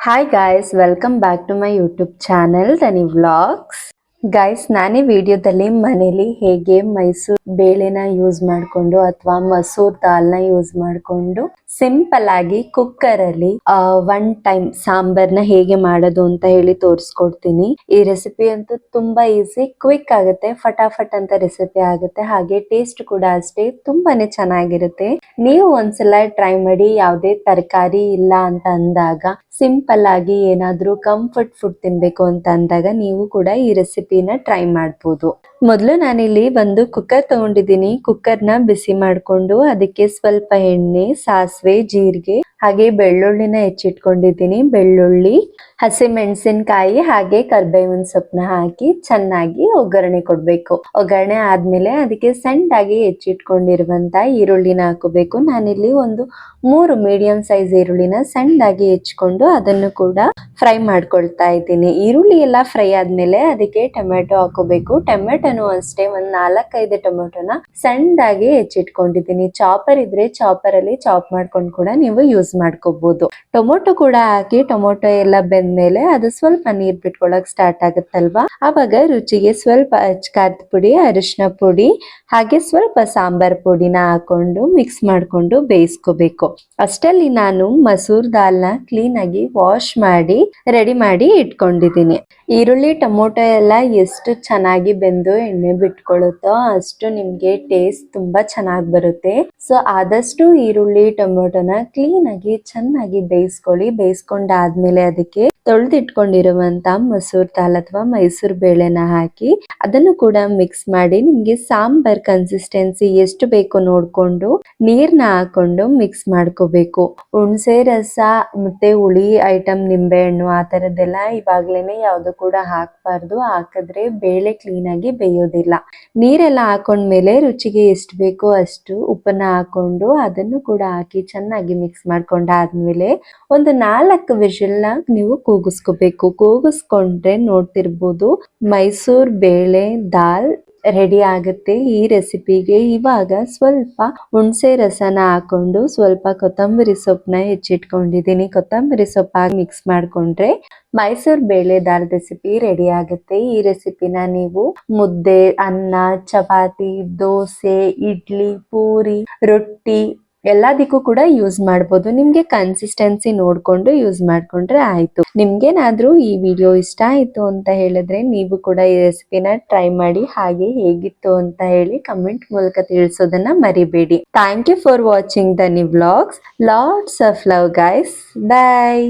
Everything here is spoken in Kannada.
Hi guys, welcome back to my YouTube channel Tani Vlogs. Guys ನಾನೇ ವಿಡಿಯೋದಲ್ಲಿ ಮನೇಲಿ ಹೇಗೆ ಮೈಸೂರು ಬೇಳೆನ ಯೂಸ್ ಮಾಡಿಕೊಂಡು ಅಥವಾ ಮಸೂರ್ ದಾಲ್ನ ಯೂಸ್ ಮಾಡಿಕೊಂಡು ಸಿಂಪಲ್ ಆಗಿ ಕುಕ್ಕರ್ ಅಲ್ಲಿ ಒನ್ ಟೈಮ್ ಸಾಂಬಾರ್ನ ಹೇಗೆ ಮಾಡೋದು ಅಂತ ಹೇಳಿ ತೋರಿಸ್ಕೊಡ್ತೀನಿ. ಈ ರೆಸಿಪಿ ಅಂತೂ ತುಂಬಾ ಈಸಿ, ಕ್ವಿಕ್ ಆಗುತ್ತೆ, ಫಟಾಫಟ್ ಅಂತ ರೆಸಿಪಿ ಆಗುತ್ತೆ, ಹಾಗೆ ಟೇಸ್ಟ್ ಕೂಡ ಅಷ್ಟೇ ತುಂಬಾನೇ ಚೆನ್ನಾಗಿರುತ್ತೆ. ನೀವು ಒಂದ್ಸಲ ಟ್ರೈ ಮಾಡಿ. ಯಾವುದೇ ತರಕಾರಿ ಇಲ್ಲ ಅಂತ ಅಂದಾಗ, ಸಿಂಪಲ್ ಆಗಿ ಏನಾದ್ರೂ ಕಂಫರ್ಟ್ ಫುಡ್ ತಿನ್ಬೇಕು ಅಂತ ಅಂದಾಗ ನೀವು ಕೂಡ ಈ ರೆಸಿಪಿನ ಟ್ರೈ ಮಾಡ್ಬೋದು. ಮೊದಲು ನಾನಿಲ್ಲಿ ಒಂದು ಕುಕ್ಕರ್ ತಗೊಂಡಿದ್ದೀನಿ. ಕುಕ್ಕರ್ನ ಬಿಸಿ ಮಾಡಿಕೊಂಡು ಅದಕ್ಕೆ ಸ್ವಲ್ಪ ಎಣ್ಣೆ, ಸಾಸಿವೆ, ಜೀರಿಗೆ ಹಾಗೆ ಬೆಳ್ಳುಳ್ಳಿನ ಹೆಚ್ಚಿಟ್ಕೊಂಡಿದ್ದೀನಿ. ಬೆಳ್ಳುಳ್ಳಿ, ಹಸಿಮೆಣಸಿನಕಾಯಿ ಹಾಗೆ ಕರ್ಬೇವಿನ ಸೊಪ್ಪನ್ನ ಹಾಕಿ ಚೆನ್ನಾಗಿ ಒಗ್ಗರಣೆ ಕೊಡ್ಬೇಕು. ಒಗ್ಗರಣೆ ಆದ್ಮೇಲೆ ಅದಕ್ಕೆ ಸಣ್ಣದಾಗಿ ಹೆಚ್ಚಿಟ್ಕೊಂಡಿರುವಂತ ಈರುಳ್ಳಿನ ಹಾಕೋಬೇಕು. ನಾನಿಲ್ಲಿ ಒಂದು 3 ಮೀಡಿಯಂ ಸೈಜ್ ಈರುಳ್ಳಿನ ಸಣ್ಣದಾಗಿ ಹೆಚ್ಚಿಕೊಂಡು ಅದನ್ನು ಕೂಡ ಫ್ರೈ ಮಾಡ್ಕೊಳ್ತಾ ಇದ್ದೀನಿ. ಈರುಳ್ಳಿ ಎಲ್ಲ ಫ್ರೈ ಆದ್ಮೇಲೆ ಅದಕ್ಕೆ ಟೊಮೆಟೊ ಹಾಕೋಬೇಕು. ಟೊಮೆಟೊನು ಅಷ್ಟೇ ಒಂದ್ 4-5 ಟೊಮೆಟೊನ ಸಣ್ಣದಾಗಿ ಹೆಚ್ಚಿಟ್ಕೊಂಡಿದ್ದೀನಿ. ಚಾಪರ್ ಇದ್ರೆ ಚಾಪರ್ ಅಲ್ಲಿ ಚಾಪ್ ಮಾಡ್ಕೊಂಡು ಕೂಡ ನೀವು ಯೂಸ್ ಮಾಡ್ಕೋಬಹುದು. ಟೊಮೊಟೊ ಕೂಡ ಹಾಕಿ ಟೊಮೊಟೊ ಎಲ್ಲ ಬೆಂದ್ಮೇಲೆ ಅದು ಸ್ವಲ್ಪ ನೀರ್ ಬಿಟ್ಕೊಳಕ್ ಸ್ಟಾರ್ಟ್ ಆಗುತ್ತಲ್ವಾ, ಅವಾಗ ರುಚಿಗೆ ಸ್ವಲ್ಪ ಖಾರದ ಪುಡಿ, ಅರಿಶಿನ ಪುಡಿ ಹಾಗೆ ಸ್ವಲ್ಪ ಸಾಂಬಾರ್ ಪುಡಿನ ಹಾಕೊಂಡು ಮಿಕ್ಸ್ ಮಾಡ್ಕೊಂಡು ಬೇಯಿಸ್ಕೋಬೇಕು. ಅಷ್ಟರಲ್ಲಿ ನಾನು ಮಸೂರ್ ದಾಲ್ನ ಕ್ಲೀನ್ ಆಗಿ ವಾಶ್ ಮಾಡಿ ರೆಡಿ ಮಾಡಿ ಇಟ್ಕೊಂಡಿದ್ದೀನಿ. ಈರುಳ್ಳಿ ಟೊಮೊಟೊ ಎಲ್ಲ ಎಷ್ಟು ಚೆನ್ನಾಗಿ ಬೆಂದು ಎಣ್ಣೆ ಬಿಟ್ಕೊಳ್ಳುತ್ತೋ ಅಷ್ಟು ನಿಮ್ಗೆ ಟೇಸ್ಟ್ ತುಂಬಾ ಚೆನ್ನಾಗಿ ಬರುತ್ತೆ. ಸೊ ಆದಷ್ಟು ಈರುಳ್ಳಿ ಟೊಮೊಟೊನ ಕ್ಲೀನ್ ಆಗಿ ಚೆನ್ನಾಗಿ ಬೇಯಿಸ್ಕೊಳ್ಳಿ. ಬೇಯಿಸ್ಕೊಂಡಾದ್ಮೇಲೆ ಅದಕ್ಕೆ ತೊಳೆದಿಟ್ಕೊಂಡಿರುವಂತ ಮಸೂರ್ ದಾಲ್ ಅಥವಾ ಮೈಸೂರು ಬೇಳೆನ ಹಾಕಿ ಅದನ್ನು ಕೂಡ ಮಿಕ್ಸ್ ಮಾಡಿ, ನಿಮ್ಗೆ ಸಾಂಬಾರ್ ಕನ್ಸಿಸ್ಟೆನ್ಸಿ ಎಷ್ಟು ಬೇಕು ನೋಡ್ಕೊಂಡು ನೀರ್ನ ಹಾಕೊಂಡು ಮಿಕ್ಸ್ ಮಾಡ್ಕೋಬೇಕು. ಹುಣಸೆ ರಸ ಮತ್ತೆ ಹುಳಿ ಐಟಮ್, ನಿಂಬೆ ಹಣ್ಣು ಆ ತರದ್ದೆಲ್ಲ ಇವಾಗ್ಲೇನೆ ಯಾವ್ದು ಕೂಡ ಹಾಕ್ಬಾರ್ದು. ಹಾಕಿದ್ರೆ ಬೇಳೆ ಕ್ಲೀನ್ ಆಗಿ ಬೇಯೋದಿಲ್ಲ. ನೀರೆಲ್ಲ ಹಾಕೊಂಡ್ಮೇಲೆ ರುಚಿಗೆ ಎಷ್ಟು ಬೇಕೋ ಅಷ್ಟು ಉಪ್ಪನ್ನ ಹಾಕೊಂಡು ಅದನ್ನು ಕೂಡ ಹಾಕಿ ಚೆನ್ನಾಗಿ ಮಿಕ್ಸ್ ಮಾಡ್ಕೊಂಡಾದ್ಮೇಲೆ ಒಂದು 4 ವಿಷಲ್ನ ನೀವು ಕೂಗಿಸ್ಕೋಬೇಕು. ಕೂಗಿಸ್ಕೊಂಡ್ರೆ ನೋಡ್ತಿರ್ಬೋದು ಮೈಸೂರ್ ಬೇಳೆ ದಾಲ್ ರೆಡಿ ಆಗುತ್ತೆ ಈ ರೆಸಿಪಿಗೆ. ಇವಾಗ ಸ್ವಲ್ಪ ಹುಣಸೆ ರಸನ ಹಾಕೊಂಡು ಸ್ವಲ್ಪ ಕೊತ್ತಂಬರಿ ಸೊಪ್ಪನ್ನ ಹೆಚ್ಚಿಟ್ಕೊಂಡಿದ್ದೀನಿ. ಕೊತ್ತಂಬರಿ ಸೊಪ್ಪಾಗಿ ಮಿಕ್ಸ್ ಮಾಡ್ಕೊಂಡ್ರೆ ಮೈಸೂರ್ ಬೇಳೆ ದಾಲ್ ರೆಸಿಪಿ ರೆಡಿ ಆಗುತ್ತೆ. ಈ ರೆಸಿಪಿನ ನೀವು ಮುದ್ದೆ, ಅನ್ನ, ಚಪಾತಿ, ದೋಸೆ, ಇಡ್ಲಿ, ಪೂರಿ, ರೊಟ್ಟಿ ಎಲ್ಲದಕ್ಕೂ ಕೂಡ ಯೂಸ್ ಮಾಡ್ಬೋದು. ನಿಮ್ಗೆ ಕನ್ಸಿಸ್ಟೆನ್ಸಿ ನೋಡ್ಕೊಂಡು ಯೂಸ್ ಮಾಡ್ಕೊಂಡ್ರೆ ಆಯ್ತು. ನಿಮ್ಗೇನಾದ್ರೂ ಈ ವಿಡಿಯೋ ಇಷ್ಟ ಆಯ್ತು ಅಂತ ಹೇಳಿದ್ರೆ ನೀವು ಕೂಡ ಈ ರೆಸಿಪಿನ ಟ್ರೈ ಮಾಡಿ, ಹಾಗೆ ಹೇಗಿತ್ತು ಅಂತ ಹೇಳಿ ಕಮೆಂಟ್ ಮೂಲಕ ತಿಳಿಸೋದನ್ನ ಮರಿಬೇಡಿ. Thank you for watching Dhani vlogs. Lots of love guys. Bye.